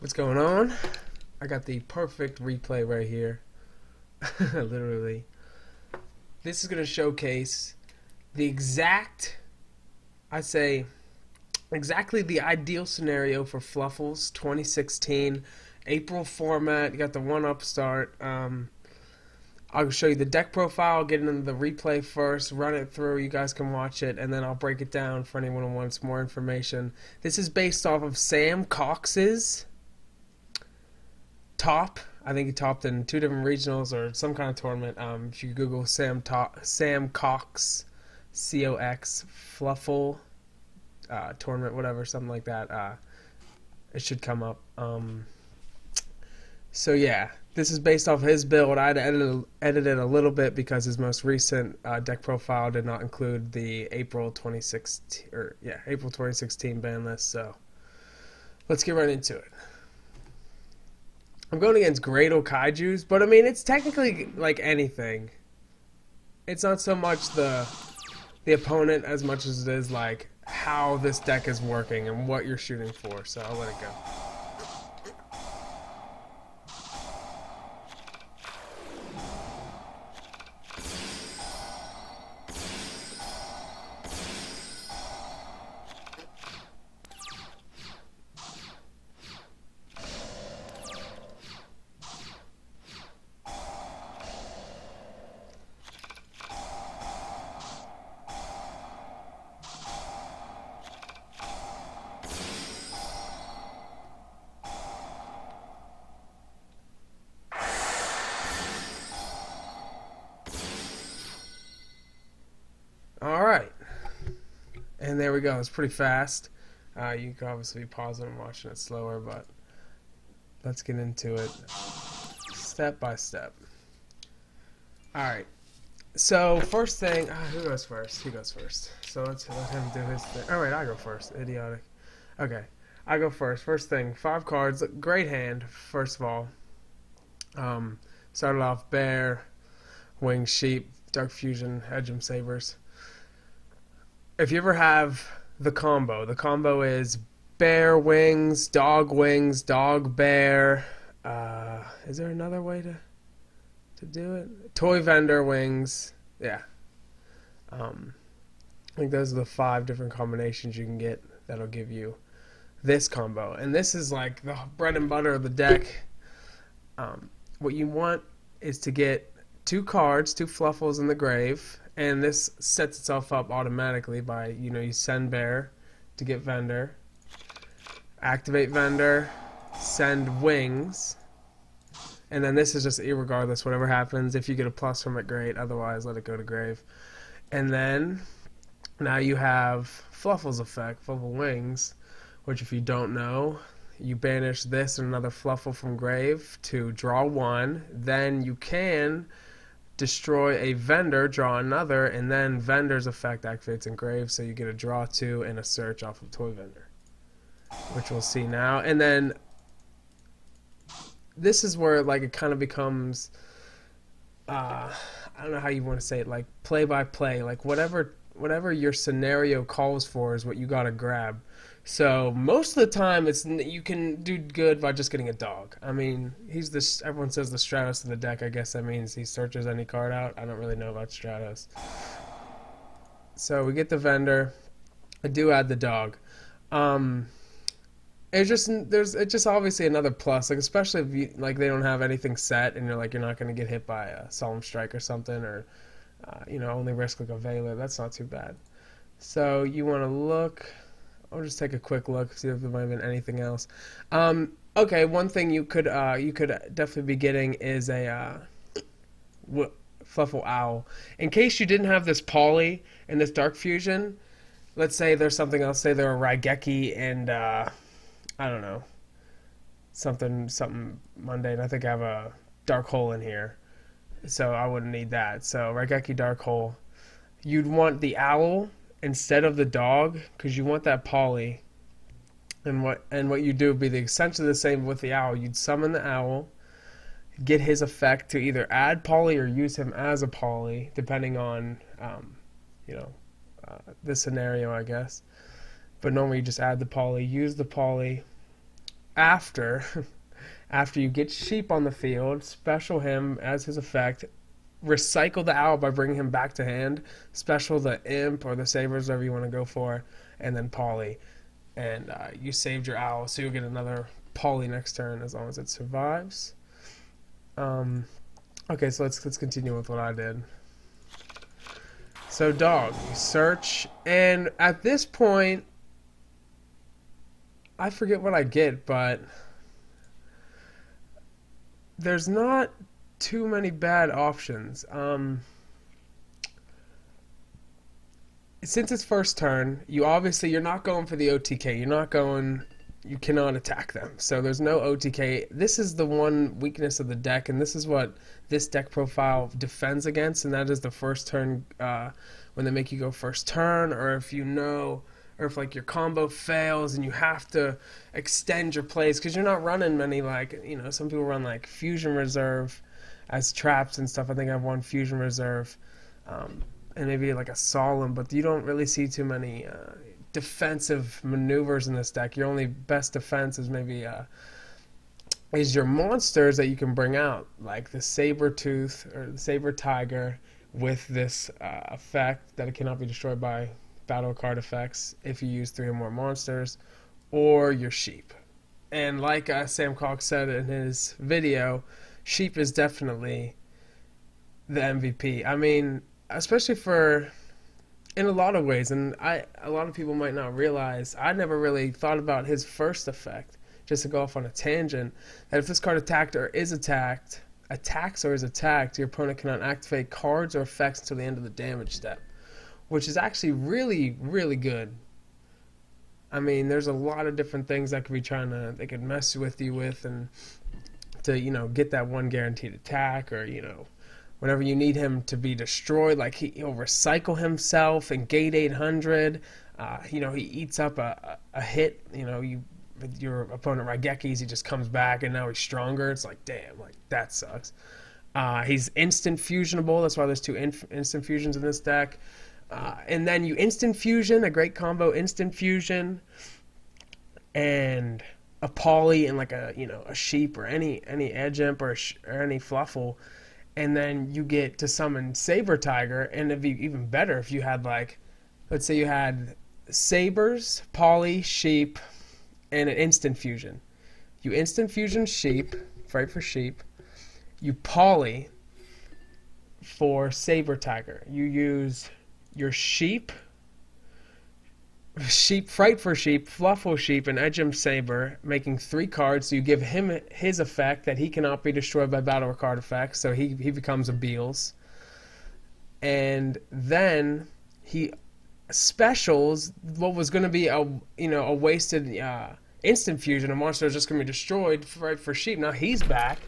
What's going on? I got the perfect replay right here. Literally. This is going to showcase the exactly the ideal scenario for Fluffals 2016 April format. You got the one upstart. I'll show you the deck profile, get into the replay first, run it through. You guys can watch it, and then I'll break it down for anyone who wants more information. This is based off of Sam Cox's top. I think he topped in 2 different regionals or some kind of tournament. If you Google Sam Cox, COX Fluffle tournament, whatever, something like that, it should come up. So yeah, this is based off his build. I had to edit it a little bit because his most recent deck profile did not include the April 2016 ban list. So let's get right into it. I'm going against Grado Kaijus, but I mean, it's technically like anything. It's not so much the opponent as much as it is like how this deck is working and what you're shooting for. So I'll let it go. Alright, and there we go. It's pretty fast. You can obviously pause it and watching it slower, but let's get into it step by step. Alright, so first thing, who goes first? He goes first. So let's let him do his thing. Alright, I go first. Idiotic. Okay, I go first. First thing, 5 cards. Great hand, first of all. Started off Bear, Winged Sheep, Dark Fusion, Edgem Sabers. If you ever have the combo is bear wings, dog bear. Is there another way to do it? Toy vendor wings. Yeah. I think those are the 5 different combinations you can get that'll give you this combo. And this is like the bread and butter of the deck. What you want is to get 2 cards, 2 Fluffals in the grave. And this sets itself up automatically by, you send bear to get vendor, activate vendor, send wings, and then this is just irregardless, whatever happens. If you get a plus from it, great, otherwise let it go to grave. And then now you have Fluffles effect, Fluffle wings, which if you don't know, you banish this and another Fluffle from grave to draw 1, then you can destroy a vendor, draw another, and then vendor's effect activates in grave, so you get a draw 2 and a search off of toy vendor, which we'll see now. And then this is where like it kind of becomes I don't know how you want to say it, like play by play, like whatever your scenario calls for is what you gotta grab. So most of the time, you can do good by just getting a dog. I mean, everyone says the Stratos of the deck. I guess that means he searches any card out. I don't really know about Stratos. So we get the vendor. I do add the dog. It's just obviously another plus, like especially if they don't have anything set and you're not going to get hit by a Solemn Strike or something, or only risk like a Veiler. That's not too bad. So you want to look. I'll just take a quick look, see if there might have been anything else. Okay, one thing you could definitely be getting is a Fluffle Owl. In case you didn't have this Poly and this Dark Fusion, let's say there's something else. Say there are Raigeki and I don't know, something mundane. I think I have a Dark Hole in here, so I wouldn't need that. So Raigeki Dark Hole. You'd want the Owl instead of the dog, because you want that poly, and what you do would be essentially the same with the owl. You'd summon the owl, get his effect to either add poly or use him as a poly, depending on the scenario, I guess. But normally you just add the poly, use the poly, after after you get sheep on the field, special him as his effect, recycle the owl by bringing him back to hand, special the imp or the sabers, whatever you want to go for, and then poly. And you saved your owl, so you'll get another poly next turn as long as it survives. Okay, so let's continue with what I did. So dog, you search, and at this point, I forget what I get, but there's not too many bad options. Since it's first turn, you're not going for the OTK. You cannot attack them. So there's no OTK. This is the one weakness of the deck, and this is what this deck profile defends against, and that is the first turn, when they make you go first turn, or if like your combo fails and you have to extend your plays, because you're not running many, like, some people run like Fusion Reserve as traps and stuff. I think I have one Fusion Reserve, and maybe like a Solemn, but you don't really see too many defensive maneuvers in this deck. Your only best defense is maybe is your monsters that you can bring out, like the Saber Tooth or the Saber Tiger with this effect that it cannot be destroyed by battle card effects if you use 3 or more monsters, or your sheep. And like Sam Cox said in his video, sheep is definitely the MVP. I mean, especially in a lot of ways, and a lot of people might not realize, I never really thought about his first effect, just to go off on a tangent, that if this card attacks or is attacked, your opponent cannot activate cards or effects until the end of the damage step, which is actually really, really good. I mean, there's a lot of different things that they could mess with you with, and to, get that one guaranteed attack, or, whenever you need him to be destroyed, like he'll recycle himself in gate 800. He eats up a hit, with your opponent Raigekis, he just comes back and now he's stronger. It's like, damn, like that sucks. He's instant fusionable. That's why there's 2 instant fusions in this deck. And then you instant fusion, a great combo, instant fusion, and a poly and like a sheep or any edge imp or any fluffle, and then you get to summon Saber Tiger, and it'd be even better if you had, like, let's say you had sabers, poly, sheep, and an instant fusion. You instant fusion sheep, fight for sheep. You poly for Saber Tiger. You use your sheep, fright for sheep, fluffle sheep, and edge imp saber, making 3 cards. So you give him his effect that he cannot be destroyed by battle or card effects, so he becomes a Beals. And then he specials what was going to be a wasted instant fusion. A monster is just going to be destroyed right for sheep. Now he's back,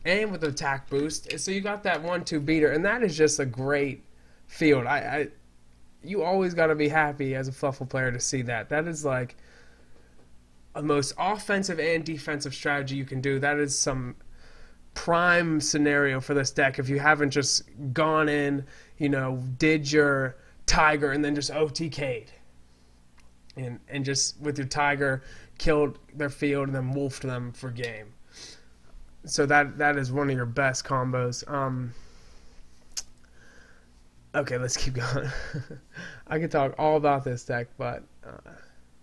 and with the attack boost, so you got that 1-2 beater, and that is just a great field. You always got to be happy as a Fluffle player to see that. That is like a most offensive and defensive strategy you can do. That is some prime scenario for this deck if you haven't just gone in, did your Tiger and then just OTK'd. And just with your Tiger killed their field and then wolfed them for game. So that is one of your best combos. Okay, let's keep going. I could talk all about this deck, but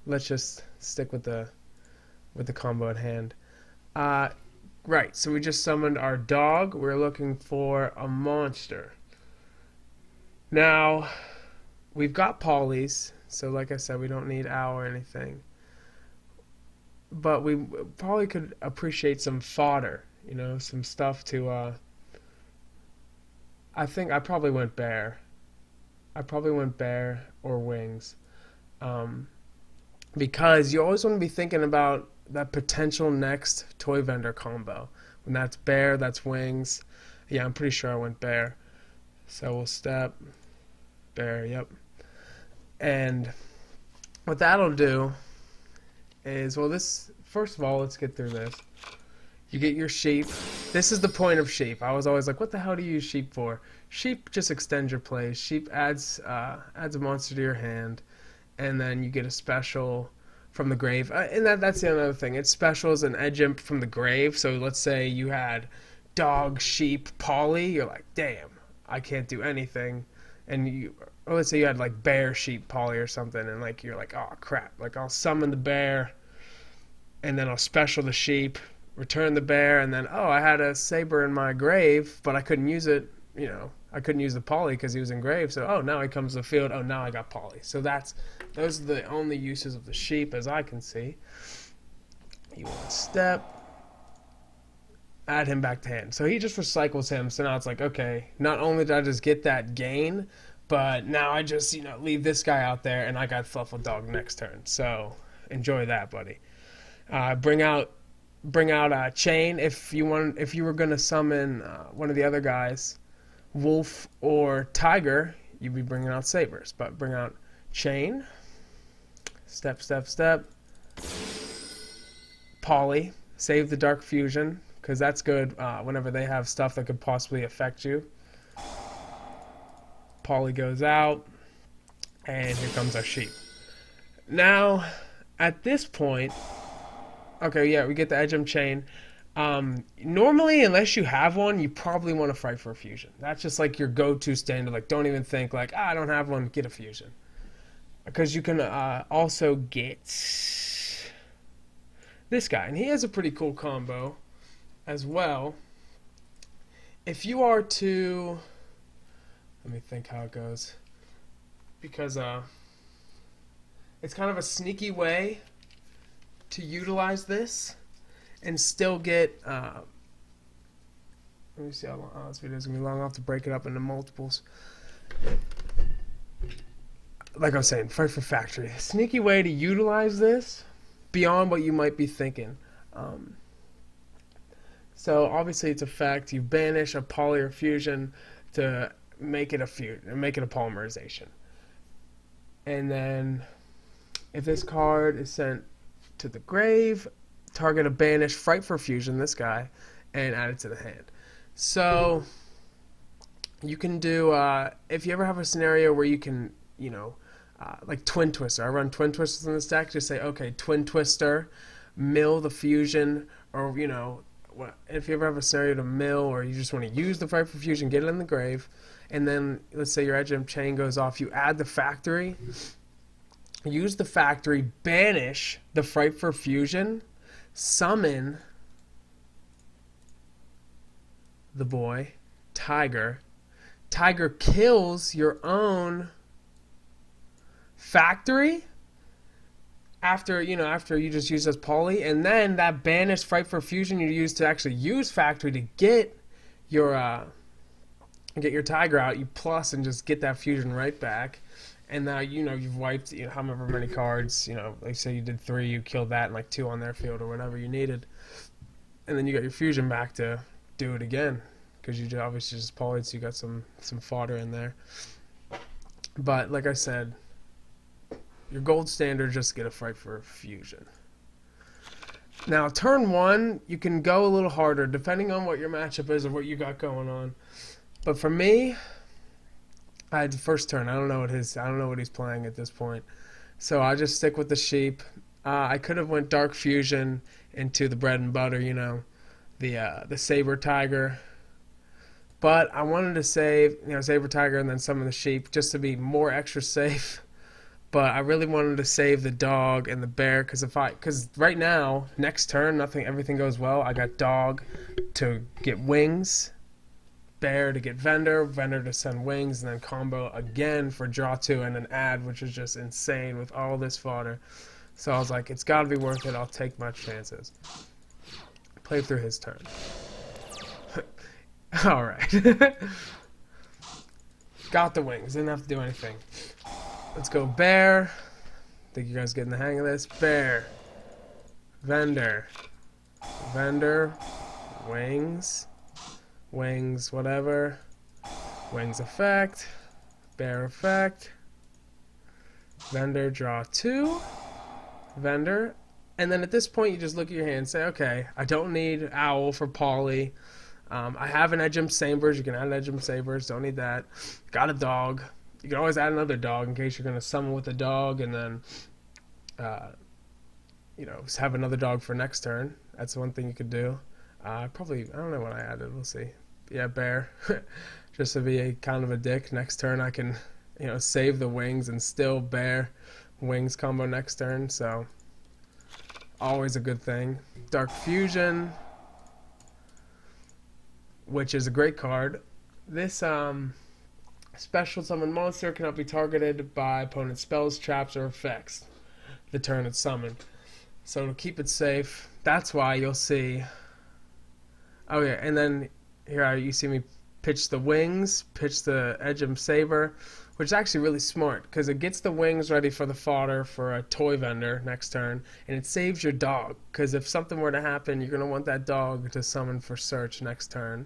let's just stick with the combo at hand. Right, so we just summoned our dog. We're looking for a monster. Now, we've got polys, so like I said, we don't need owl or anything. But we probably could appreciate some fodder, some stuff to... I think I probably went bear. Or wings. Because you always want to be thinking about that potential next toy vendor combo. When that's bear, that's wings. Yeah, I'm pretty sure I went bear. So we'll step bear, yep. And what that'll do is, first of all, let's get through this. You get your sheep. This is the point of sheep. I was always like, what the hell do you use sheep for? Sheep just extends your plays. Sheep adds a monster to your hand, and then you get a special from the grave. And that's the other thing. It specials an edge imp from the grave. So let's say you had dog, sheep, Polly. You're like, damn, I can't do anything. And or let's say you had like bear, sheep, Polly or something. And like you're like, oh crap. Like I'll summon the bear, and then I'll special the sheep, return the bear, and then I had a saber in my grave, but I couldn't use it. I couldn't use the Polly because he was in grave. So now he comes to the field. Now I got Polly. So those are the only uses of the sheep as I can see. You want step, add him back to hand. So he just recycles him. So now it's like, okay, not only did I just get that gain, but now I just leave this guy out there, and I got Fluffal Dog next turn. So enjoy that, buddy. Bring out Chain if you were gonna summon one of the other guys, Wolf or Tiger, you'd be bringing out Sabers. But bring out Chain, step, Polly, save the Dark Fusion, because that's good whenever they have stuff that could possibly affect you. Polly goes out, and here comes our sheep. Now, at this point, okay, yeah, we get the Edge Imp Chain. Normally, unless you have one, you probably want to fight for a fusion. That's just like your go-to standard. Like, don't even think like, I don't have one, get a fusion. Because you can also get this guy, and he has a pretty cool combo as well. If you are to, let me think how it goes, because it's kind of a sneaky way to utilize this and still get let me see how long this video is going to be long. I'll have to break it up into multiples. Like I was saying, fight for factory. A sneaky way to utilize this beyond what you might be thinking. So obviously it's a fact. You banish a poly or fusion to make it a polymerization. And then if this card is sent to the grave, target a banish, fight for fusion, this guy, and add it to the hand. So you can do, if you ever have a scenario where you can, like Twin Twister. I run Twin Twisters in this deck. Just say, okay, Twin Twister, mill the fusion, or, if you ever have a scenario to mill, or you just want to use the fight for fusion, get it in the grave, and then let's say your Edge Imp Chain goes off, you add the factory, use the factory, banish the fight for fusion, summon the boy, Tiger. Tiger kills your own factory after you just use as poly, and then that banished fight for fusion you use to actually use factory to get your Tiger out, you plus and just get that fusion right back. And now you've wiped however many cards, like say you did 3, you killed that and like 2 on their field or whatever you needed, and then you got your fusion back to do it again because you obviously just polyed, so you got some fodder in there. But like I said, your gold standard, just get a fight for fusion. Now turn 1, you can go a little harder depending on what your matchup is or what you got going on. But for me, I had the first turn. I don't know what he's playing at this point, so I just stick with the sheep. I could have went Dark Fusion into the bread and butter, the Saber Tiger, but I wanted to save Saber Tiger and then some of the sheep just to be more extra safe. But I really wanted to save the dog and the bear because right now next turn everything goes well. I got dog to get wings, bear to get vendor to send wings, and then combo again for draw 2 and an add, which is just insane with all this fodder. So I was like, it's got to be worth it. I'll take my chances. Play through his turn. All right. Got the wings. Didn't have to do anything. Let's go bear. Think you guys getting the hang of this. Bear. Vendor. Wings. Wings, whatever. Wings effect. Bear effect. Vendor, draw 2. Vendor. And then at this point, you just look at your hand and say, okay, I don't need Owl for Poly. I have an Edge Imp Sabers. You can add Edge Imp Sabers. Don't need that. Got a dog. You can always add another dog in case you're going to summon with a dog. And then have another dog for next turn. That's one thing you could do. Probably, I don't know what I added. We'll see. Yeah, bear. Just to be a kind of a dick. Next turn I can, save the wings and still bear wings combo next turn. So always a good thing. Dark Fusion, which is a great card. This special summon monster cannot be targeted by opponent's spells, traps, or effects the turn it's summoned. So to keep it safe, that's why you'll see. Oh yeah, and then here you see me pitch the wings, pitch the Edgem Saber, which is actually really smart because it gets the wings ready for the fodder for a toy vendor next turn, and it saves your dog because if something were to happen, you're going to want that dog to summon for search next turn.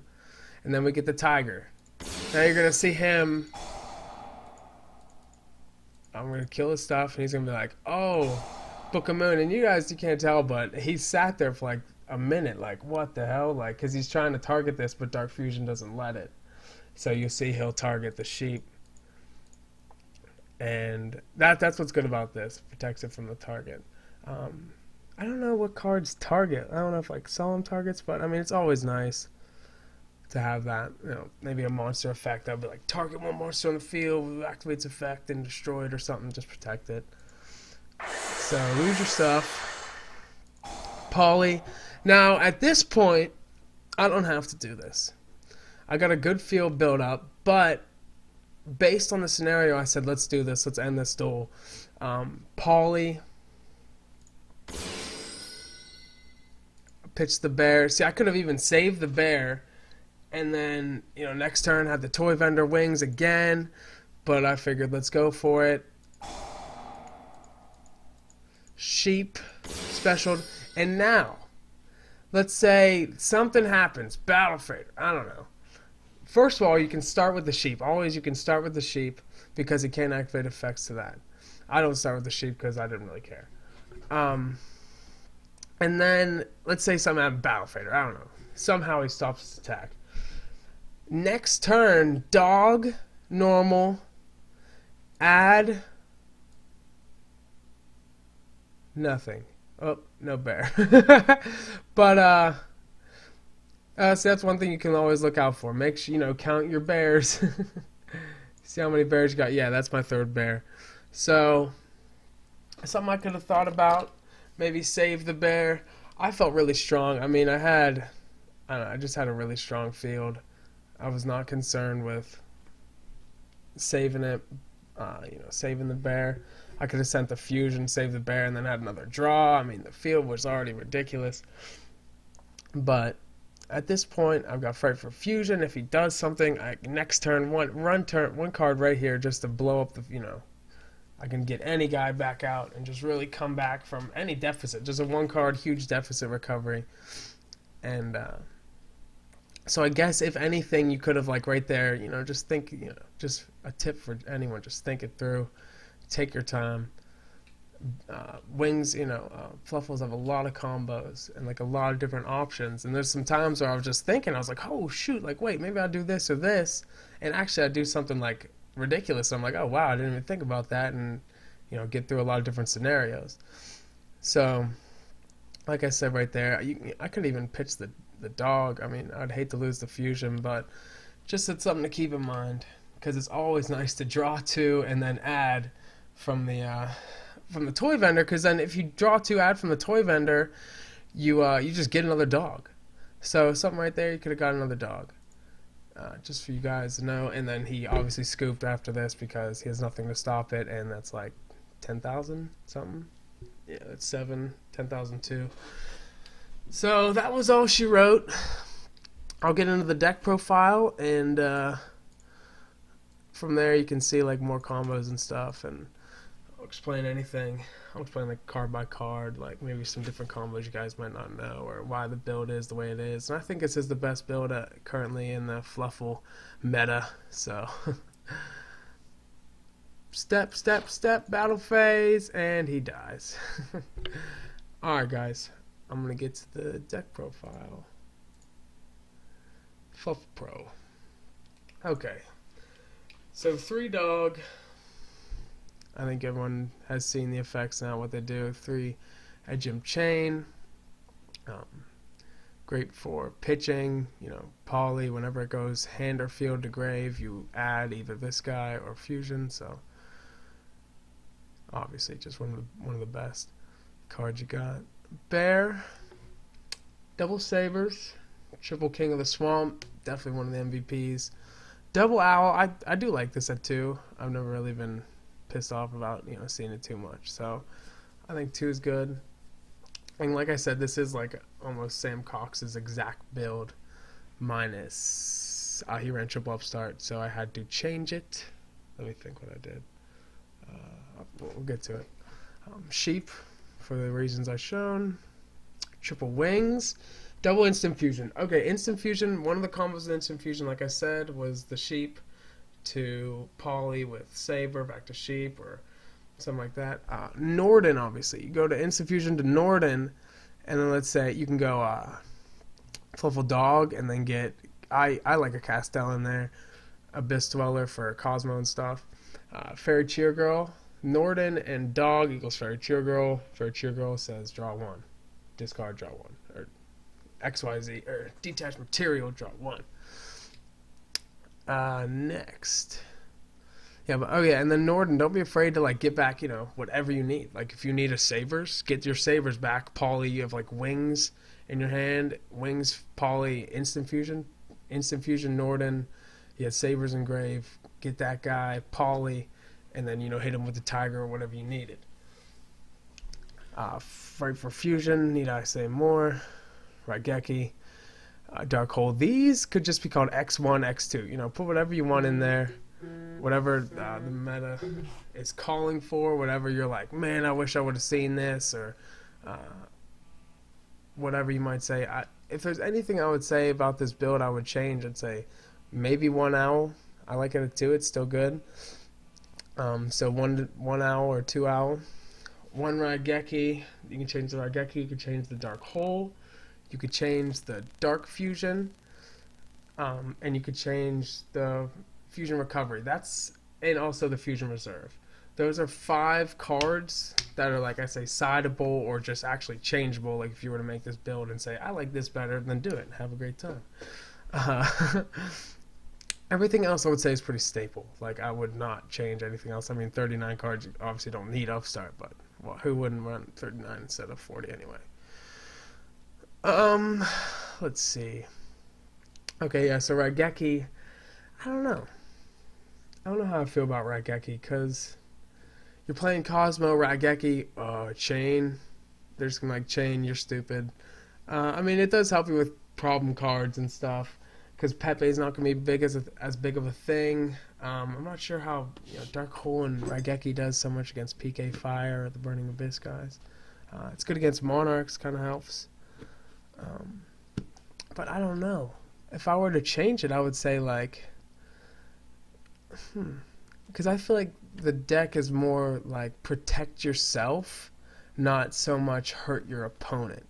And then we get the tiger. Now you're going to see him. I'm going to kill his stuff, and he's going to be like, oh, Book of Moon. And you can't tell, but he sat there for like a minute, like, what the hell? Like, because he's trying to target this, but Dark Fusion doesn't let it. So you'll see he'll target the sheep. And that's what's good about this. It protects it from the target. I don't know what cards target. I don't know if like solemn targets, but I mean, it's always nice to have that. Maybe a monster effect. I'll be like, target one monster on the field, activates effect and destroy it or something. Just protect it. So lose your stuff. Poly. Now at this point, I don't have to do this. I got a good field build up, but based on the scenario, I said, let's do this. Let's end this duel. Poly. Pitch the bear. See, I could have even saved the bear. And then, next turn had the toy vendor wings again. But I figured, let's go for it. Sheep. Special. And now, let's say something happens. Battle Fader. I don't know. First of all, you can start with the sheep. Always you can start with the sheep because it can't activate effects to that. I don't start with the sheep because I didn't really care. And then, let's say something happened, Battle Fader. I don't know. Somehow he stops his attack. Next turn, dog, normal, add, nothing. Oh, no bear. But, so that's one thing you can always look out for. Make sure, count your bears. See how many bears you got. Yeah, that's my third bear. So, something I could have thought about. Maybe save the bear. I felt really strong. I mean, I just had a really strong field. I was not concerned with saving it, saving the bear. I could have sent the fusion, saved the bear, and then had another draw. I mean, the field was already ridiculous. But at this point, I've got Fright for Fusion. If he does something, next turn, one card right here just to blow up the, I can get any guy back out and just really come back from any deficit. Just a one card, huge deficit recovery. And so I guess if anything, you could have like right there, just think, just a tip for anyone, just think it through. Take your time. Wings, Fluffals have a lot of combos and like a lot of different options. And there's some times where I was just thinking, I was like, oh shoot, like wait, maybe I'll do this or this. And actually I do something like ridiculous. I'm like, oh wow, I didn't even think about that, and get through a lot of different scenarios. So like I said right there, I could even pitch the dog. I mean, I'd hate to lose the fusion, but just it's something to keep in mind because it's always nice to draw two and then add from the toy vendor, because then if you draw two, add from the toy vendor, you just get another dog. So something right there, you could have got another dog. Just for you guys to know. And then he obviously scooped after this because he has nothing to stop it, and that's like 10,000 something. Yeah, that's 10,002. So that was all she wrote. I'll get into the deck profile, and from there you can see like more combos and stuff, and I'll explain anything. I'll explain like card by card, like maybe some different combos you guys might not know, or why the build is the way it is. And I think this is the best build currently in the Fluffle meta. So step, battle phase, and he dies. Alright guys, I'm going to get to the deck profile. Fluff Pro. Okay. So 3 dog. I think everyone has seen the effects now, what they do. 3 a Gym Chain. Great for pitching, poly, whenever it goes hand or field to grave, you add either this guy or fusion, so obviously just one of the best cards you got. Bear, double Sabers, triple King of the Swamp, definitely one of the MVPs. Double Owl, I do like this at 2. I've never really been pissed off about, seeing it too much, so I think 2 is good. And like I said, this is like almost Sam Cox's exact build minus he ran triple upstart, so I had to change it. Let me think what I did. We'll get to it. Sheep, for the reasons I've shown. Triple Wings. Double Instant Fusion. Okay, Instant Fusion, one of the combos of Instant Fusion, like I said, was the Sheep to Poly with Saber, back to Sheep, or something like that. Norden, obviously. You go to Instant Fusion to Norden, and then let's say you can go Fluffal Dog, and then get... I like a Castell in there. Abyss Dweller for Cosmo and stuff. Fairy Cheer Girl. Norden and Dog equals Fairy Cheer Girl. Fairy Cheer Girl says draw 1. Discard, draw 1. Or XYZ, or Detached Material, draw 1. Next... Yeah, but and then Norden, don't be afraid to get back, whatever you need. Like if you need a Sabers, get your Sabers back. Poly, you have Wings in your hand. Wings, Poly, Instant Fusion, Norden. You have Sabers and Grave. Get that guy, Poly, and then hit him with the Tiger or whatever you needed. Fight for Fusion, need I say more? Raigeki, Dark Hole. These could just be called X1, X2. Put whatever you want in there. Whatever the meta is calling for, whatever you're like, man, I wish I would have seen this, or whatever you might say. If there's anything I would say about this build I would change, I'd say maybe 1 owl. I like it at 2, it's still good. So one owl or 2 owl. 1 Raigeki, you can change the Raigeki, you can change the Dark Hole, you could change the Dark Fusion, and you could change the Fusion Recovery. And also the Fusion Reserve. Those are 5 cards that are, like I say, sideable or just actually changeable. Like if you were to make this build and say, I like this better, then do it and have a great time. Everything else I would say is pretty staple. Like I would not change anything else. I mean, 39 cards you obviously don't need upstart, but who wouldn't run 39 instead of 40 anyway? Let's see. Okay, yeah, so Raigeki, I don't know how I feel about Raigeki, because you're playing Cosmo, Raigeki, Chain. They're just going to Chain, you're stupid. I mean, it does help you with problem cards and stuff, because Pepe's not going to be as big of a thing. I'm not sure how Dark Hole and Raigeki does so much against PK Fire or the Burning Abyss guys. It's good against Monarchs, kind of helps. But I don't know. If I were to change it, I would say because I feel like the deck is more protect yourself, not so much hurt your opponent.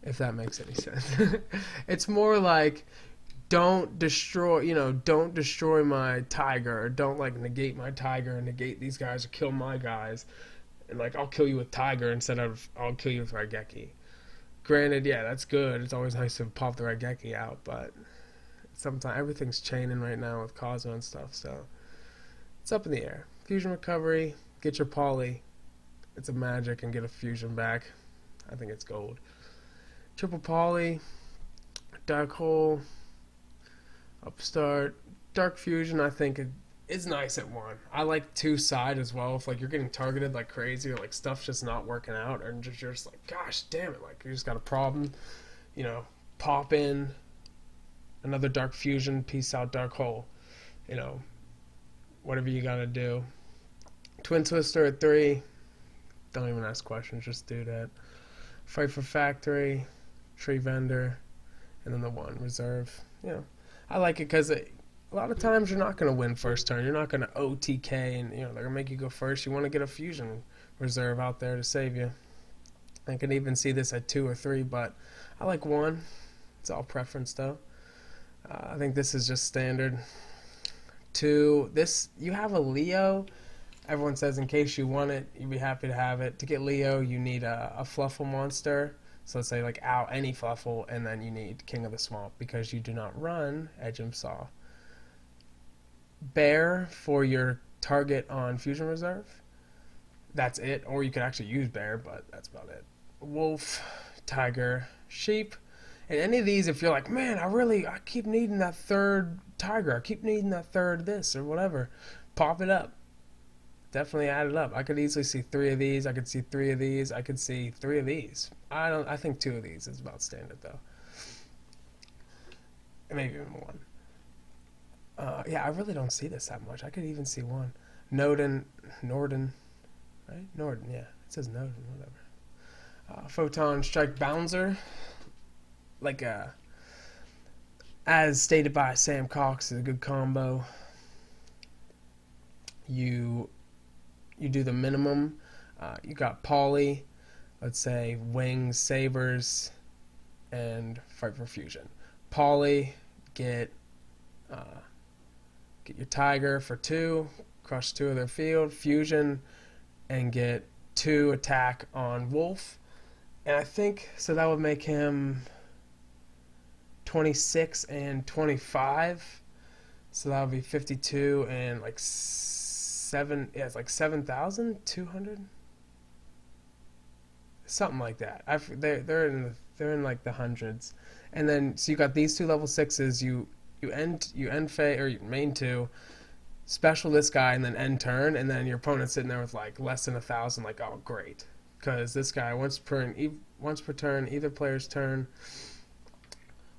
If that makes any sense. It's more don't destroy my Tiger, or don't negate my Tiger and negate these guys or kill my guys. And I'll kill you with Tiger instead of I'll kill you with Raigeki. Granted, yeah, that's good. It's always nice to pop the Raigeki out, but sometimes everything's chaining right now with Cosmo and stuff, so it's up in the air. Fusion Recovery, get your Poly. It's a magic, and get a Fusion back. I think it's gold. Triple Poly, Dark Hole, Upstart, Dark Fusion. I think it's nice at 1. I like 2 side as well. If you're getting targeted like crazy, or stuff's just not working out, or you're just gosh damn it, you just got a problem, pop in another Dark Fusion, peace out, Dark Hole. Whatever you gotta do. Twin Twister at 3. Don't even ask questions, just do that. Fight for Factory, Tree Vendor, and then the 1 Reserve. I like it because a lot of times you're not going to win first turn. You're not going to OTK, and they're going to make you go first. You want to get a Fusion Reserve out there to save you. I can even see this at 2 or 3, but I like 1. It's all preference though. I think this is just standard. 2, you have a Leo. Everyone says in case you want it, you'd be happy to have it. To get Leo, you need a Fluffal monster. So let's say like ow, any Fluffal, and then you need King of the Swamp because you do not run Edgem Saw. Bear for your target on Fusion Reserve. That's it. Or you could actually use Bear, but that's about it. Wolf, Tiger, Sheep. And any of these, if you're like, man, I keep needing that third Tiger. I keep needing that third this or whatever. Pop it up. Definitely add it up. I could easily see 3 of these. I could see 3 of these. I could see 3 of these. I think 2 of these is about standard though. Maybe even 1. Yeah, I really don't see this that much. I could even see 1. Norden, right? Norden, yeah. It says Norden, whatever. Photon Strike Bouncer. Like as stated by Sam Cox, is a good combo. You do the minimum. You got Poly, let's say Wings, Sabers, and Fight for Fusion. Poly, get your Tiger for 2, crush 2 of their field. Fusion, and get 2 attack on Wolf. And I think, so that would make him 26 and 25. So that would be 52 and like 7. Yeah, it's like 7,200, something like that. They're in like the hundreds. And then so you got these 2 level 6s. You end or you main 2, special this guy, and then end turn, and then your opponent's sitting there with like less than 1,000. Like, oh great, because this guy once per turn, either player's turn.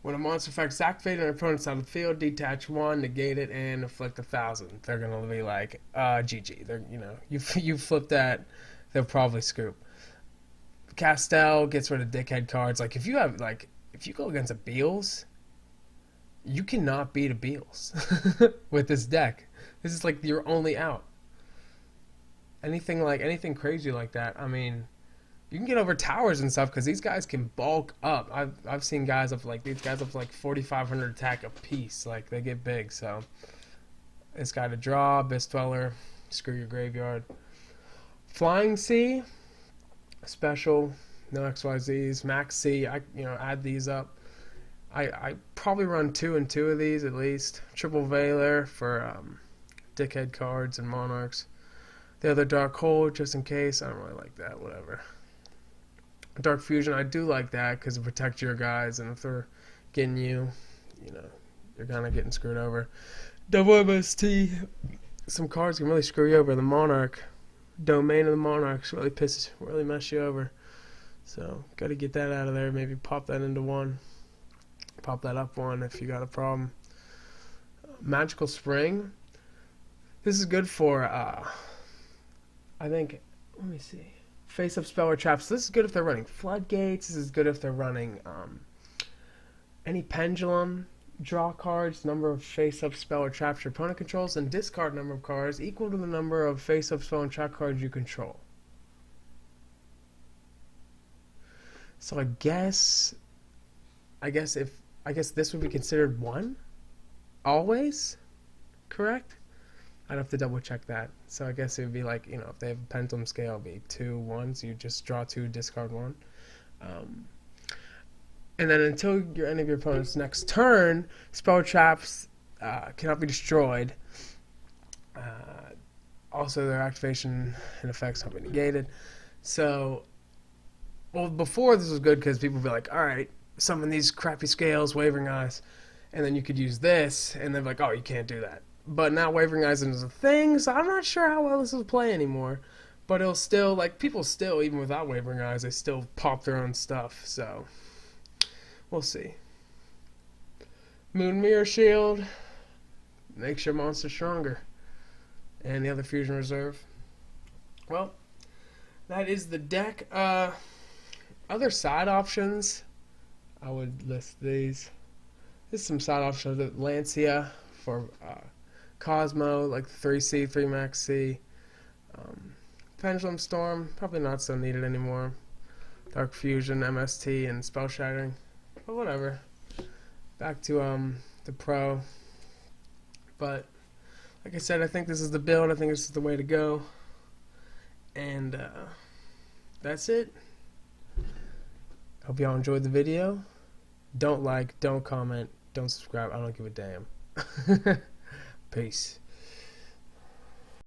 When a monster effect's activated on an opponent's out of the field, detach 1, negate it, and inflict 1,000. They're gonna be like, GG. They're you flip that, they'll probably scoop. Castell gets rid of dickhead cards. Like if you go against a Beals, you cannot beat a Beals with this deck. This is like your only out. Anything crazy like that. I mean, you can get over towers and stuff because these guys can bulk up. I've seen guys up like 4,500 attack a piece. Like they get big. So this guy to draw, Abyss Dweller, screw your graveyard. Flying Sea, special, no XYZs, Max C. Add these up. I probably run 2 and 2 of these at least. Triple Veiler for dickhead cards and monarchs. The other Dark Hole just in case. I don't really like that. Whatever. Dark Fusion, I do like that because it protects your guys, and if they're getting you, you're kind of getting screwed over. Double MST, some cards can really screw you over. The Monarch, Domain of the Monarchs really mess you over. So, got to get that out of there. Maybe pop that into 1. Pop that up 1 if you got a problem. Magical Spring. This is good for, I think, let me see. Face-up spell or traps. This is good if they're running floodgates. This is good if they're running any pendulum. Draw cards, number of face-up spell or traps your opponent controls, and discard number of cards equal to the number of face-up spell and trap cards you control. So I guess this would be considered 1 always, correct? I'd have to double check that. So I guess it would be like, if they have a pendulum scale, it'd be 2 1s. You just draw 2, discard 1. And then until your end of your opponent's next turn, spell traps cannot be destroyed. Also, their activation and effects have been negated. So, before this was good because people would be like, all right, summon these crappy scales, Wavering Eyes, and then you could use this, and they're like, oh, you can't do that. But now Wavering Eyes is a thing, so I'm not sure how well this will play anymore. But it'll still, people still, even without Wavering Eyes, they still pop their own stuff, so we'll see. Moon Mirror Shield makes your monster stronger. And the other Fusion Reserve. Well, that is the deck. Other side options, I would list these. There's some side options. Lancia for Cosmo, like 3C, 3 Max C. Pendulum Storm, probably not so needed anymore. Dark Fusion, MST, and Spell Shattering. But whatever. Back to the Pro. But like I said, I think this is the build. I think this is the way to go. And that's it. Hope y'all enjoyed the video. Don't like, don't comment, don't subscribe. I don't give a damn. Peace.